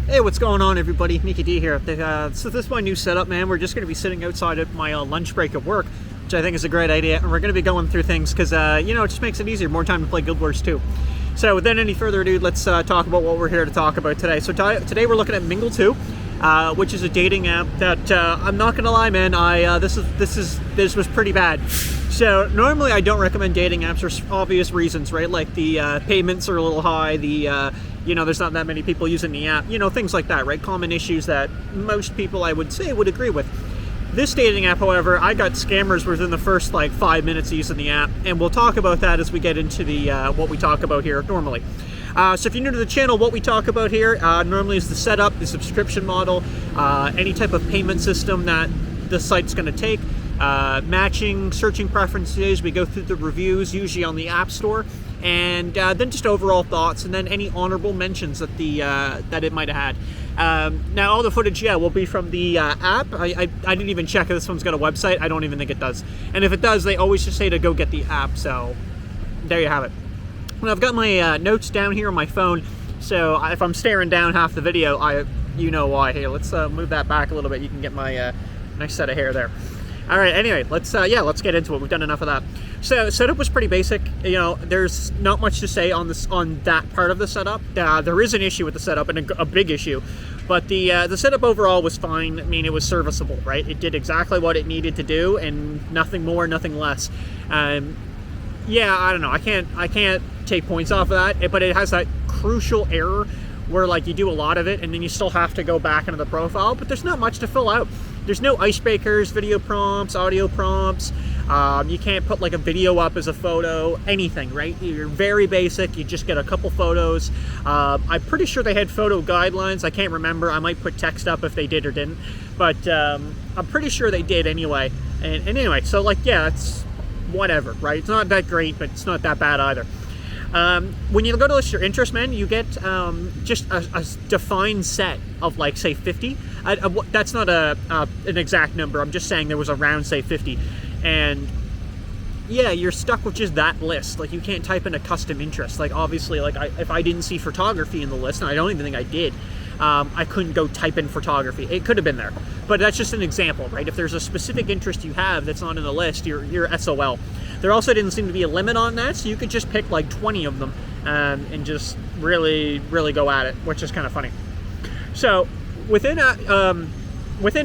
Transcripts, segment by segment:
Hey, what's going on, everybody? Mickey D here. So this is my new setup, man. We're just going to be sitting outside at my lunch break at work, which I think is a great idea. And we're going to be going through things because, it just makes it easier. More time to play Guild Wars 2. So without any further ado, let's talk about what we're here to talk about today. So today we're looking at Mingle2, which is a dating app that I'm not going to lie, man. This was pretty bad. So normally I don't recommend dating apps for obvious reasons, right? Like the payments are a little high, there's not that many people using the app, things like that, right? Common issues that most people, I would say, would agree with. This dating app, however, I got scammers within the first 5 minutes using the app, and we'll talk about that as we get into the what we talk about here normally. So if you're new to the channel, what we talk about here normally is the setup, the subscription model, any type of payment system that the site's going to take, matching, searching preferences. We go through the reviews, usually on the App Store, and then just overall thoughts, and then any honorable mentions that that it might have had. Now, all the footage, will be from the app. I didn't even check if this one's got a website. I don't even think it does. And if it does, they always just say to go get the app. So there you have it. And I've got my notes down here on my phone. So if I'm staring down half the video, you know why. Here, let's move that back a little bit. You can get my nice set of hair there. All right, anyway, let's get into it. We've done enough of that. So setup was pretty basic. There's not much to say on that part of the setup. There is an issue with the setup, and a big issue, but the setup overall was fine. I mean, it was serviceable, right? It did exactly what it needed to do, and nothing more, nothing less. I don't know. I can't take points off of that, but it has that crucial error where you do a lot of it, and then you still have to go back into the profile, but there's not much to fill out. There's no icebreakers, video prompts, audio prompts. You can't put a video up as a photo, anything, right? You're very basic. You just get a couple photos. I'm pretty sure they had photo guidelines. I can't remember. I might put text up if they did or didn't, but I'm pretty sure they did anyway. And anyway, so it's whatever, right? It's not that great, but it's not that bad either. When you go to list your interest, man, you get just a defined set of say 50. That's not an exact number. I'm just saying there was around, say, 50. And yeah, you're stuck with just that list. You can't type in a custom interest. Obviously, if I didn't see photography in the list, and I don't even think I did, I couldn't go type in photography. It could have been there, but that's just an example, right? If there's a specific interest you have that's not in the list, you're SOL. There also didn't seem to be a limit on that, so you could just pick 20 of them and just really, really go at it, which is kind of funny. So within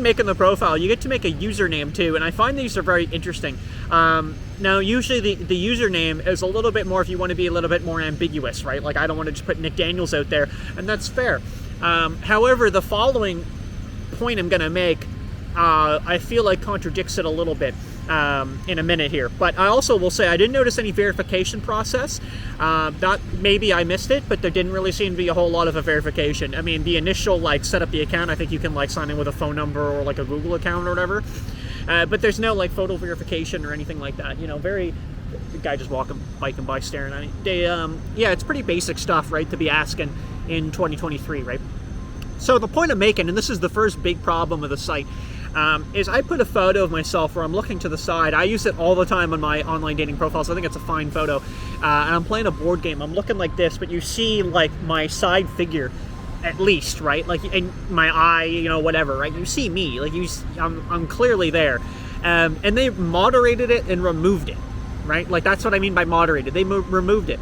making the profile, you get to make a username too, and I find these are very interesting. Now, usually the username is a little bit more if you want to be a little bit more ambiguous, right? I don't want to just put Nick Daniels out there, and that's fair. However, the following point I'm going to make, I feel contradicts it a little bit in a minute here. But I also will say I didn't notice any verification process. That maybe I missed it, but there didn't really seem to be a whole lot of a verification. I mean, the initial set up the account, I think you can sign in with a phone number or a Google account or whatever. But there's no photo verification or anything like that. The guy just biking by staring at me. It's pretty basic stuff, right, to be asking in 2023, right? So the point I'm making, and this is the first big problem with the site, is I put a photo of myself where I'm looking to the side. I use it all the time on my online dating profile, so I think it's a fine photo. And I'm playing a board game. I'm looking like this, but you see my side figure, at least, right? And my eye, whatever, right? You see me, I'm clearly there. And they moderated it and removed it, right? That's what I mean by moderated. They removed it.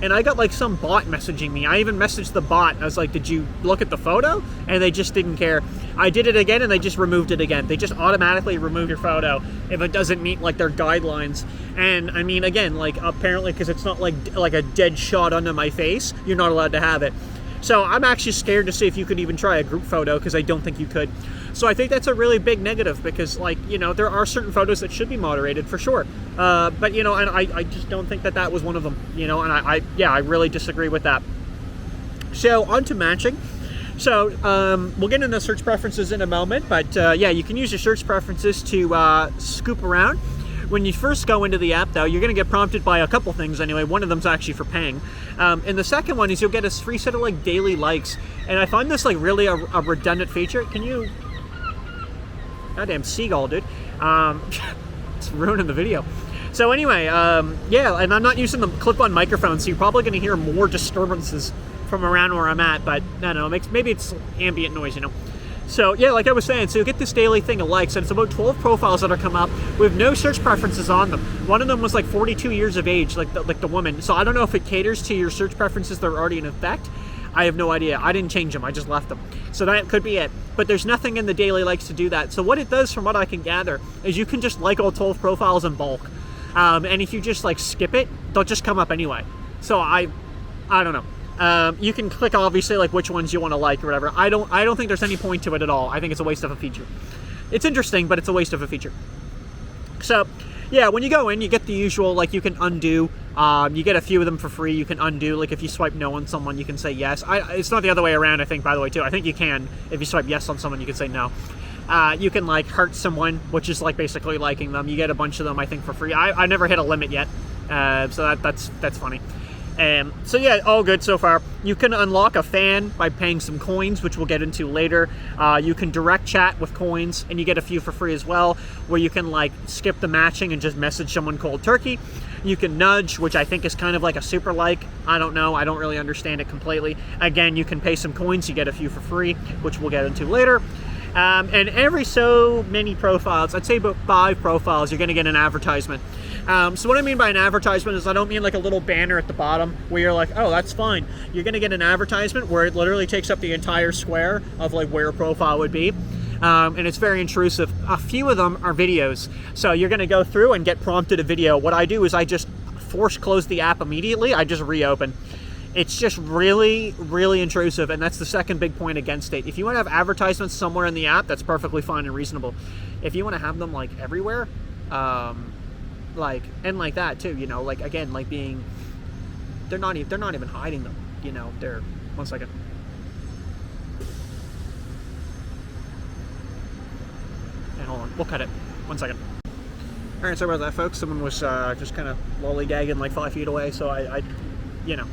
And I got some bot messaging me. I even messaged the bot. I was like, did you look at the photo? And they just didn't care. I did it again and they just removed it again. They just automatically remove your photo if it doesn't meet their guidelines. And I mean, again, apparently because it's not like a dead shot under my face, you're not allowed to have it. So I'm actually scared to see if you could even try a group photo, because I don't think you could. So I think that's a really big negative, because there are certain photos that should be moderated for sure. But and I just don't think that was one of them, and I really disagree with that. So on to matching. So we'll get into search preferences in a moment, but you can use your search preferences to scoop around. When you first go into the app, though, you're going to get prompted by a couple things anyway. One of them's actually for paying. And the second one is you'll get a free set of daily likes. And I find this really a redundant feature. Can you... Goddamn seagull, dude. It's ruining the video. So anyway, and I'm not using the clip-on microphone, so you're probably going to hear more disturbances from around where I'm at, but I don't know, maybe it's ambient noise, you know. So yeah, like I was saying, so you get this daily thing of likes, and it's about 12 profiles that are come up with no search preferences on them. One of them was like 42 years of age, like the woman. So I don't know if it caters to your search preferences that are already in effect. I have no idea. I didn't change them. I just left them. So that could be it. But there's nothing in the daily likes to do that. So what it does, from what I can gather, is you can just like all 12 profiles in bulk. And if you just like skip it, they'll just come up anyway. So I don't know. You can click obviously like which ones you want to like or whatever. I don't think there's any point to it at all. I think it's a waste of a feature. It's interesting, but it's a waste of a feature. So yeah, when you go in, you get the usual, like you can undo. You get a few of them for free. You can undo, like if you swipe no on someone, you can say yes. It's not the other way around, I think, by the way, too. I think you can. If you swipe yes on someone, you can say no. You can like heart someone, which is like basically liking them. You get a bunch of them, I think, for free. I never hit a limit yet, so that's funny. So yeah, all good so far. You can unlock a fan by paying some coins, which we'll get into later. You can direct chat with coins, and you get a few for free as well, where you can like skip the matching and just message someone cold turkey. You can nudge, which I think is kind of like a super like. I don't know. I don't really understand it completely. Again, you can pay some coins. You get a few for free, which we'll get into later. And every so many profiles, I'd say about 5 profiles, you're going to get an advertisement. So what I mean by an advertisement is I don't mean like a little banner at the bottom where you're like, oh, that's fine. You're going to get an advertisement where it literally takes up the entire square of like where a profile would be. And it's very intrusive. A few of them are videos. So you're going to go through and get prompted a video. What I do is I just force close the app immediately. I just reopen. It's just really, really intrusive, and that's the second big point against it. If you want to have advertisements somewhere in the app, that's perfectly fine and reasonable. If you want to have them like everywhere, like that too, you know, like again, like being, they're not even hiding them, you know. They're, one second. Okay, hold on, we'll cut it. 1 second. All right, sorry about that, folks. Someone was just kind of lollygagging like 5 feet away, so I you know.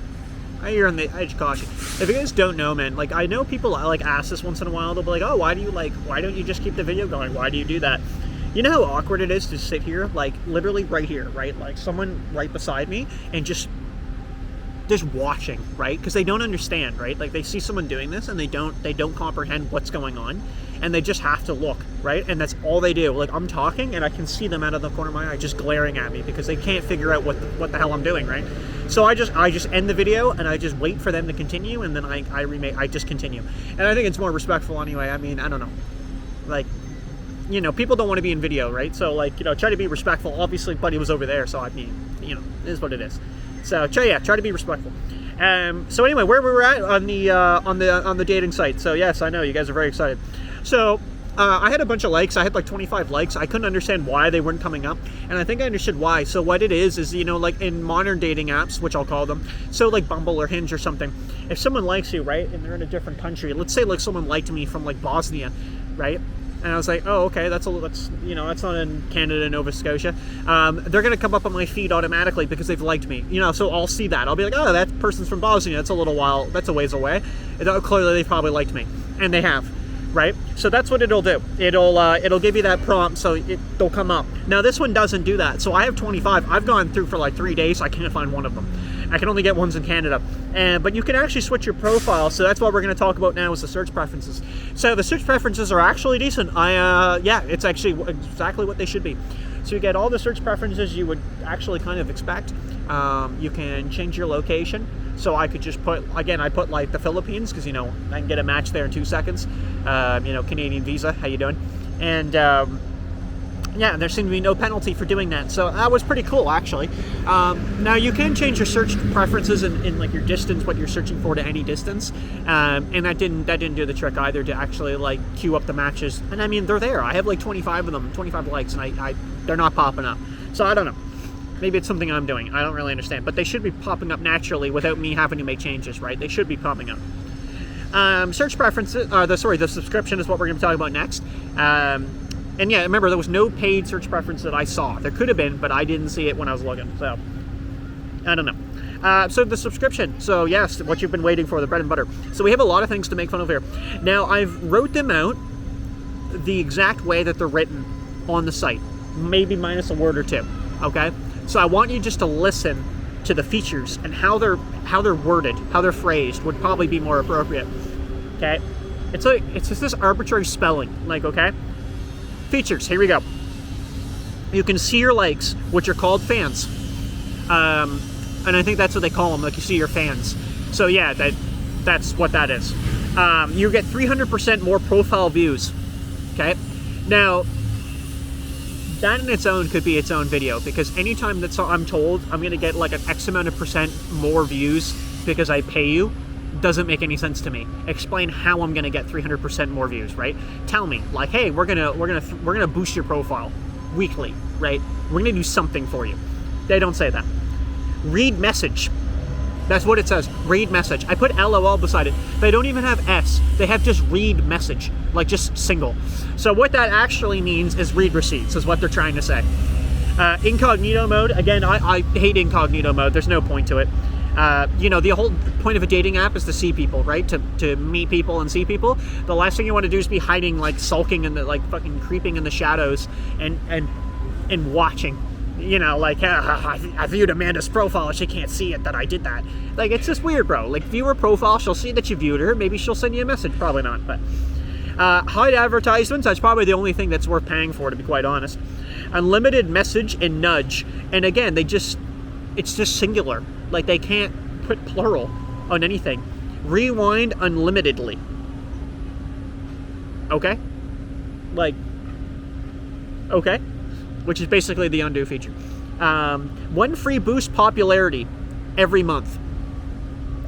I hear on the edge of caution. If you guys don't know, man, like I know people like ask this once in a while. They'll be like, "Oh, why don't you just keep the video going? Why do you do that?" You know how awkward it is to sit here, like literally right here, right? Like someone right beside me and just watching, right? Because they don't understand, right? Like they see someone doing this and they don't comprehend what's going on, and they just have to look, right? And that's all they do. Like I'm talking and I can see them out of the corner of my eye just glaring at me because they can't figure out what the hell I'm doing, right? So I just end the video and I just wait for them to continue, and then I just continue. And I think it's more respectful anyway. I mean, I don't know. Like, you know, people don't want to be in video, right? So like, you know, try to be respectful. Obviously, Buddy was over there, so I mean, you know, it is what it is. So try to be respectful. So anyway, where we were at on the dating site. So yes, I know you guys are very excited. So I had a bunch of likes. I had like 25 likes. I couldn't understand why they weren't coming up, and I think I understood why. So what it is you know, like in modern dating apps, which I'll call them, so like Bumble or Hinge or something, if someone likes you, right, and they're in a different country, let's say like someone liked me from like Bosnia, right? And I was like, oh, okay, that's you know, that's not in Canada, Nova Scotia. They're gonna come up on my feed automatically because they've liked me, you know. So I'll see that. I'll be like, oh, that person's from Bosnia. That's a ways away. Clearly, they probably liked me, and they have, right? So that's what it'll do. It'll give you that prompt, so they'll come up. Now this one doesn't do that. So I have 25. I've gone through for like 3 days. I can't find one of them. I can only get ones in Canada. But you can actually switch your profile. So that's what we're going to talk about now is the search preferences. So the search preferences are actually decent. Yeah, it's actually exactly what they should be. So you get all the search preferences you would actually kind of expect. You can change your location. So I could just put, again, I put like the Philippines because, you know, I can get a match there in 2 seconds. You know, Canadian visa, how you doing? And yeah, there seemed to be no penalty for doing that. So that was pretty cool, actually. Now you can change your search preferences in like your distance, what you're searching for to any distance. And that didn't do the trick either to actually like queue up the matches. And I mean, they're there. I have like 25 of them, 25 likes, and they're not popping up. So I don't know. Maybe it's something I'm doing. I don't really understand. But they should be popping up naturally without me having to make changes, right? They should be popping up. Search preferences, the subscription is what we're going to be talking about next. And yeah, remember, there was no paid search preference that I saw. There could have been, but I didn't see it when I was looking. So, I don't know. So the subscription. So yes, what you've been waiting for, the bread and butter. So we have a lot of things to make fun of here. Now, I've wrote them out the exact way that they're written on the site. Maybe minus a word or two. Okay? So I want you just to listen to the features and how they're worded, how they're phrased would probably be more appropriate. Okay, it's just this arbitrary spelling. Like, okay, features. Here we go. You can see your likes, which are called fans, and I think that's what they call them. Like, you see your fans. So yeah, that's what that is. You get 300% more profile views. Okay, now that in its own could be its own video, because anytime that I'm told I'm going to get like an X amount of percent more views because I pay you, doesn't make any sense to me. Explain how I'm going to get 300% more views, right? Tell me, like, hey, we're gonna boost your profile weekly, right? We're gonna do something for you. They don't say that. Read message. That's what it says. Read message. I put LOL beside it. They don't even have S. They have just read message, like just single. So what that actually means is read receipts, is what they're trying to say. Incognito mode. Again, I hate incognito mode. There's no point to it. The whole point of a dating app is to see people, right? To meet people and see people. The last thing you want to do is be hiding, like sulking and like fucking creeping in the shadows and watching. I viewed Amanda's profile. She can't see it that I did that. Like, it's just weird, bro. Like, view her profile. She'll see that you viewed her. Maybe she'll send you a message. Probably not. But hide advertisements. That's probably the only thing that's worth paying for, to be quite honest. Unlimited message and nudge. And again, it's just singular. Like, they can't put plural on anything. Rewind unlimitedly. Okay? Like, okay? Which is basically the undo feature. One free boost popularity every month.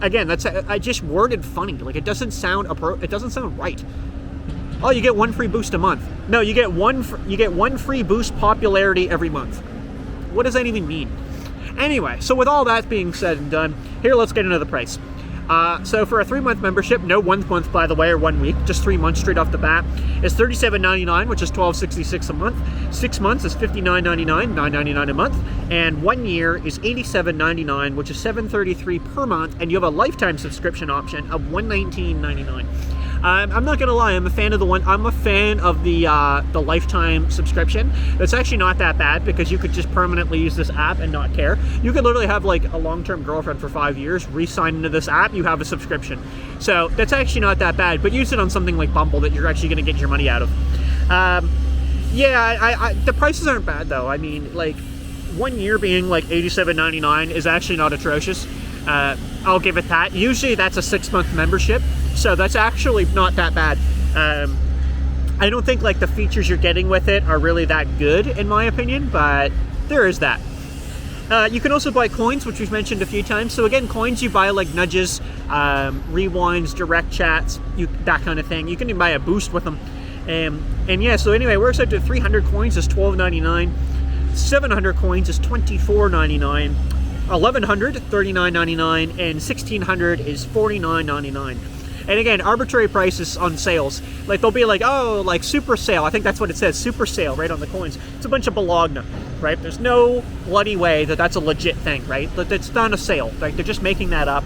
Again, I just worded funny. Like, it doesn't sound right. Oh, you get one free boost a month. No, you get one free boost popularity every month. What does that even mean? Anyway, so with all that being said and done, here, let's get into the price. So for a 3-month membership, no 1 month, by the way, or 1 week, just 3 months straight off the bat, is $37.99, which is $12.66 a month. 6 months is $59.99, $9.99 a month. And 1 year is $87.99, which is $7.33 per month. And you have a lifetime subscription option of $119.99. I'm not gonna lie, I'm a fan of the lifetime subscription. It's actually not that bad, because you could just permanently use this app and not care. You could literally have like a long-term girlfriend for 5 years, re-sign into this app, you have a subscription. So that's actually not that bad, but use it on something like Bumble that you're actually gonna get your money out of. The prices aren't bad though. I mean, like, 1 year being like $87.99 is actually not atrocious. I'll give it that. Usually that's a 6-month membership, so that's actually not that bad. I don't think like the features you're getting with it are really that good, in my opinion, but there is that. You can also buy coins, which we've mentioned a few times. So again, coins you buy, like nudges, rewinds, direct chats, that kind of thing. You can even buy a boost with them. And yeah, so anyway, works out to 300 coins is $12.99, 700 coins is $24.99, 1,100 $39.99, and 1,600 is $49.99. And again, arbitrary prices on sales. Like, they'll be like, oh, like super sale. I think that's what it says, super sale, right on the coins. It's a bunch of balogna, right? There's no bloody way that that's a legit thing, right? It's not a sale, right? They're just making that up.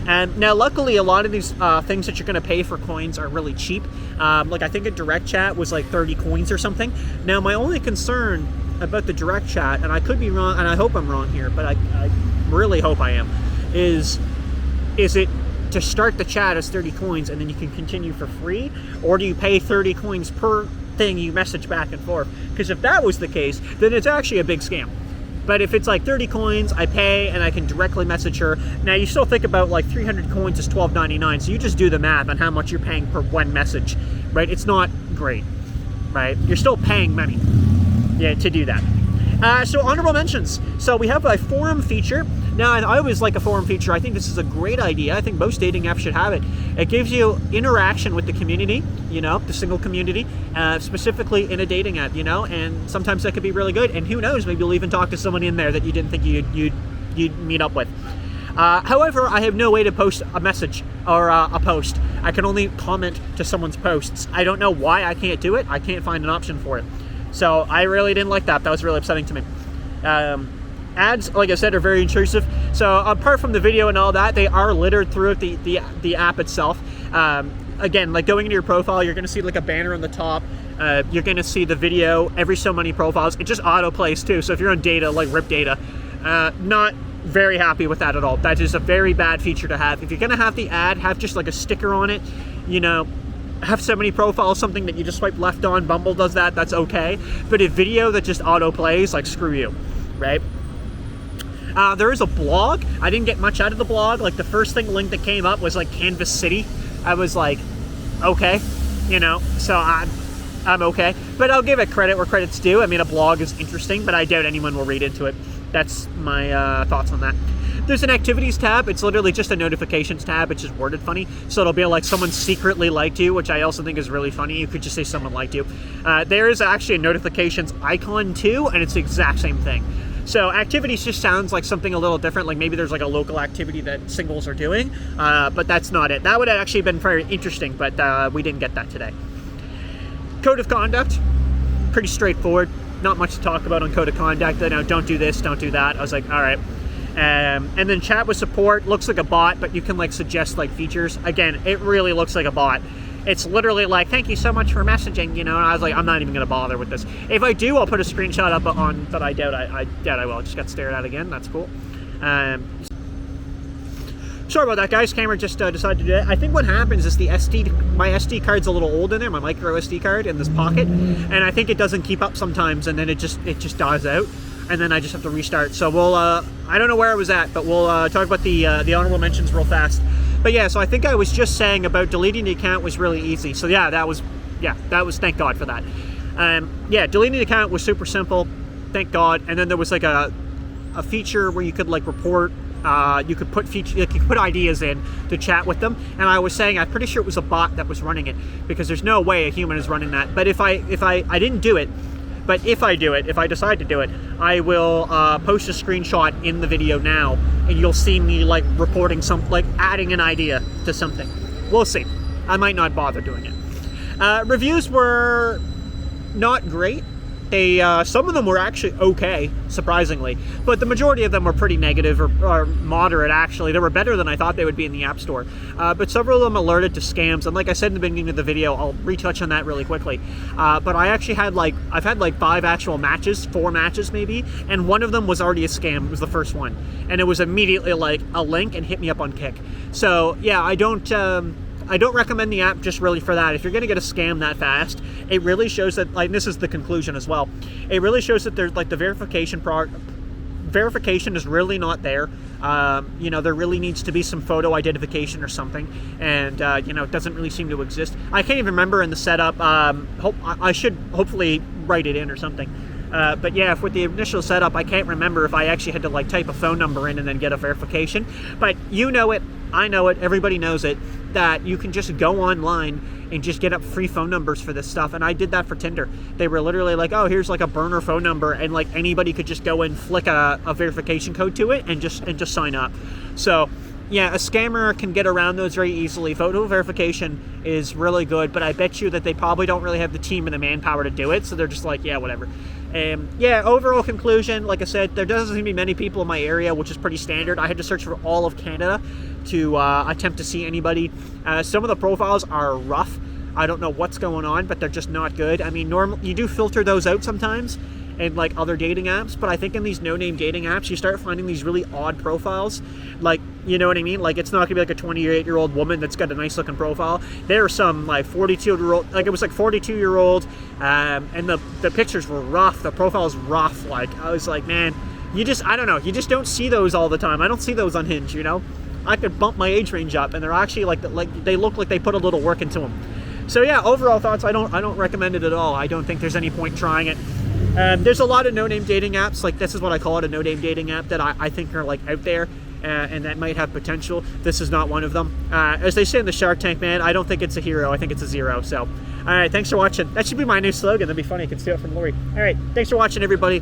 And now, luckily, a lot of these things that you're going to pay for coins are really cheap. Like, I think a direct chat was like 30 coins or something. Now, my only concern about the direct chat, and I could be wrong, and I hope I'm wrong here, but I really hope I am, is it to start the chat as 30 coins and then you can continue for free, or do you pay 30 coins per thing you message back and forth? Because if that was the case, then it's actually a big scam. But if it's like 30 coins, I pay and I can directly message her. Now, you still think about like 300 coins is $12.99, so you just do the math on how much you're paying per one message, right? It's not great, right? You're still paying money, yeah, to do that. So honorable mentions. So we have a forum feature. Now, I always like a forum feature. I think this is a great idea. I think most dating apps should have it. It gives you interaction with the community, the single community, specifically in a dating app, and sometimes that could be really good. And who knows, maybe you'll even talk to someone in there that you didn't think you'd meet up with. However, I have no way to post a message or a post. I can only comment to someone's posts. I don't know why I can't do it. I can't find an option for it. So I really didn't like that. That was really upsetting to me. Ads, like I said, are very intrusive. So apart from the video and all that, they are littered throughout the app itself. Again, like going into your profile, you're going to see like a banner on the top. You're going to see the video every so many profiles. It just auto plays too. So if you're on data, like RIP data, not very happy with that at all. That is a very bad feature to have. If you're gonna have the ad, have just like a sticker on it, you know, have so many profiles, something that you just swipe left on. Bumble does that, that's okay. But a video that just auto plays, like, screw you, right? There is a blog. I didn't get much out of the blog. Like, the first link that came up was like Canvas City. I was like, okay, you know, so I'm okay. But I'll give it credit where credit's due. I mean, a blog is interesting, but I doubt anyone will read into it. That's my thoughts on that. There's an activities tab. It's literally just a notifications tab. It's just worded funny. So it'll be like someone secretly liked you, which I also think is really funny. You could just say someone liked you. There is actually a notifications icon too, and it's the exact same thing. So activities just sounds like something a little different. Like maybe there's like a local activity that singles are doing, but that's not it. That would have actually been very interesting, but we didn't get that today. Code of conduct, pretty straightforward. Not much to talk about on code of conduct. You know, don't do this, don't do that. I was like, all right. And then chat with support looks like a bot, but you can like suggest like features. Again, it really looks like a bot. It's literally like, thank you so much for messaging, you know, and I was like, I'm not even going to bother with this. If I do, I'll put a screenshot up on, but I doubt I will. I just got stared at again. That's cool. Sorry about that, guys. Camera just decided to do it. I think what happens is my SD card's a little old in there, my micro SD card in this pocket, and I think it doesn't keep up sometimes, and then it just dies out, and then I just have to restart. So we'll, I don't know where I was at, but we'll talk about the honorable mentions real fast. But yeah, so I think I was just saying about deleting the account was really easy. So yeah, that was, thank God for that. Yeah, deleting the account was super simple, thank God. And then there was like a feature where you could like report, you could put ideas in to chat with them. And I was saying, I'm pretty sure it was a bot that was running it, because there's no way a human is running that. But if I didn't do it, but if I do it, if I decide to do it, I will post a screenshot in the video now, and you'll see me like reporting like adding an idea to something. We'll see. I might not bother doing it. Reviews were not great. Some of them were actually okay, surprisingly, but the majority of them were pretty negative or moderate, actually. They were better than I thought they would be in the App Store, but several of them alerted to scams, and like I said in the beginning of the video, I'll retouch on that really quickly, but I actually had I've had like 4 matches maybe, and one of them was already a scam. It was the first one, and it was immediately like a link and hit me up on Kick. So yeah, I don't recommend the app just really for that. If you're going to get a scam that fast, it really shows that, like, this is the conclusion as well, it really shows that there's like the verification is really not there. You know, there really needs to be some photo identification or something, and you know, it doesn't really seem to exist. I can't even remember in the setup. I should hopefully write it in or something. But yeah, with the initial setup, I can't remember if I actually had to like type a phone number in and then get a verification. But you know it, I know it, everybody knows it, that you can just go online and just get up free phone numbers for this stuff. And I did that for Tinder. They were literally like, oh, here's like a burner phone number, and like anybody could just go and flick a verification code to it and just sign up. So yeah, a scammer can get around those very easily. Photo verification is really good, but I bet you that they probably don't really have the team and the manpower to do it, so they're just like, yeah, whatever. Yeah, overall conclusion, like I said, there doesn't seem to be many people in my area, which is pretty standard. I had to search for all of Canada to attempt to see anybody. Some of the profiles are rough. I don't know what's going on, but they're just not good. I mean, you do filter those out sometimes in like other dating apps, but I think in these no-name dating apps, you start finding these really odd profiles. Like, you know what I mean? Like, it's not gonna be like a 28-year-old woman that's got a nice looking profile. There are some like 42-year-old, like it was like 42-year-old, and the pictures were rough. The profile was rough. Like, I was like, man, I don't know. You just don't see those all the time. I don't see those on Hinge, you know? I could bump my age range up, and they're actually like they look like they put a little work into them. So yeah, overall thoughts, I don't recommend it at all. I don't think there's any point trying it. There's a lot of no-name dating apps, like this is what I call it, a no-name dating app, that I think are like out there, and that might have potential. This is not one of them. As they say in the Shark Tank, man, I don't think it's a hero, I think it's a zero. So, alright, thanks for watching. That should be my new slogan. That'd be funny, I could steal it from Lori. Alright, thanks for watching, everybody.